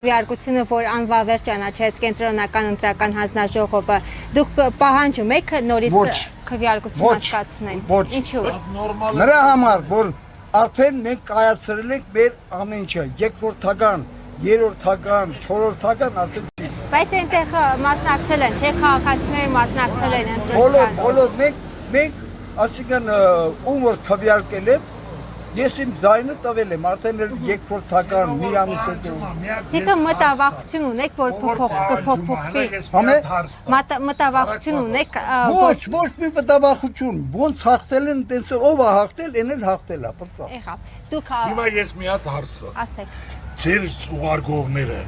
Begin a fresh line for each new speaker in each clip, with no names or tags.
Քվեարկությունը, որ անվավեր ճանաչեց կենտրոնական ընտրական հանձնաժողովը, դուք պահանջում եք նորից քվեարկություն անցկացնել։ Ինչու՞։
Նրա համար, որ արդեն մենք կայացրել ենք մեր ամեն ինչը, երկրորդական, երրորդական, չորրորդական արդեն։
Բայց այնտեղ մասնակցել են, չէ՞, քաղաքացիները մասնակցել են ընտրության։
Բոլոր մենք ասիկան ում որ քվեարկել եմ, ես իմ ձայնը տվել եմ, արդեն երկրորդական մի ամիս հետո։
Դուք մտավախություն ունեք, որ կփոփոխվի։ Մտավախություն ունեք,
ոչ մի մտավախություն, ոնց հաղթել են, տենց ով է հաղթել, այն էլ հաղթել է, բրծա։
Եղավ։ Դուք
Հիմա ես մի հատ հարց տամ։
ասեք։
Ձեր ուղարկողները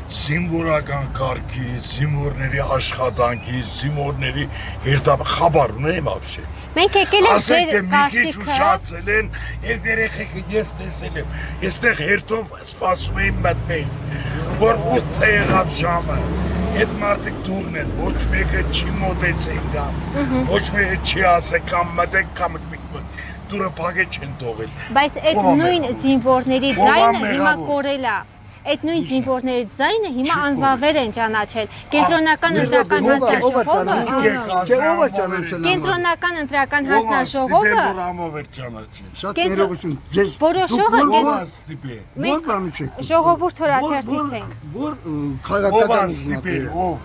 զինվորական կարգի, զինվորների աշխատանքի, զինվորների խաբար ունեն вообще։
Մենք եկել ենք
Ասենք
ձեր
մի քիչ
կարծիքը։
ուշացել են, եւ երեխեքը ես տեսել եմ։ Այստեղ հերթով սպասում էին մտնեին, որ 8 եղավ ժամը։ Այդ մարդիկ դուրն են, ոչ մեկը չի մոտեցել իրանց, ոչ մեկը չի ասել կամ մտեք կամ դուրը փագե չեն թողել։
Բայց այդ նույն զինվորների ձայնը հիմա կորել է։ Այդ նույն զինվորների ձայնը հիմա անվավեր են ճանաչել։ Կենտրոնական ընտրական հանձնաժողովը Կենտրոնական ընտրական հանձնաժողովը
Շատ ներողություն։
որոշողը
Ո՞ր բանից եք։
ժողովուրդ հրաթերթից են։
Ո՞ր
Ով
քաղաքական
ստիպել, ով։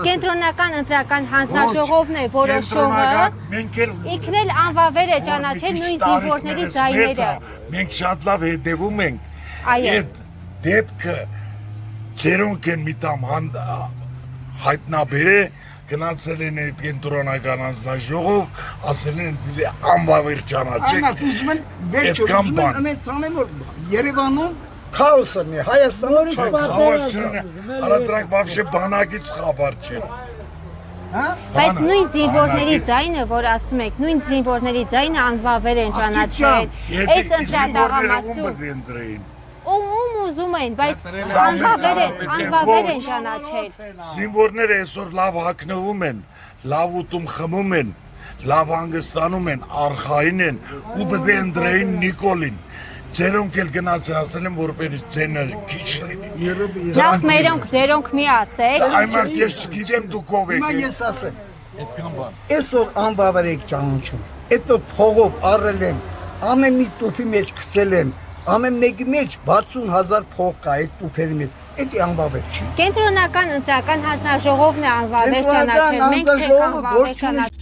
Կենտրոնական ընտրական հանձնաժողովն է որոշողը։ Ինքն էլ անվավեր է ճանաչել նույն զինվորների ձայները։
Մենք շատ լավ հետևում ենք։
Այո։
Այդ դեպքը ծերոնք են մի տամ հայտնաբերե գնացել են այդ կենտրոնական հանձնաժողով, ասել են անվավեր ճանաչեք։
Այնա ուզում են վերջ ուզում են անեցանեն որ Երևանում քաոսը մի Հայաստանում
Խավար արա դրանք вообще բանակից խաբար չեն։
Բայց նույն զինվորների ձայնը, որ ասում եք, նույն զինվորների ձայնը անվավեր են ճանաչել։ Այս ընտրատաղամասում ում ուզում են, բայց անվավեր են ճանաչել։
Զինվորները այսօր լավ հագնվում են, լավ ուտում խմում են, լավ հանգստանում են, արխային են ու պետք է ընտրեին Նիկոլին։ Ձերոնք էլ գնացել ասել են, որպես ձենը քիչ լինի։
Լավ մերոնք, ձերոնք մի ասեք։
Այն մարդ ես չգիտեմ դուք ով եք։
Հիմա ես ասեմ։
Այդքան բան։
Այսօր անվավեր եք ճանաչում։ Այդօր փողով առել եմ, ամեն մի տուփի մեջ գցել եմ, ամեն մեկի մեջ 60,000 փող կա այդ տուփերի մեջ։ Էդի անվավեր չի։
Կենտրոնական ընտրական հանձնաժողովն է անվավեր ճանաչել։ Մենք չենք անվավեր ճանաչել։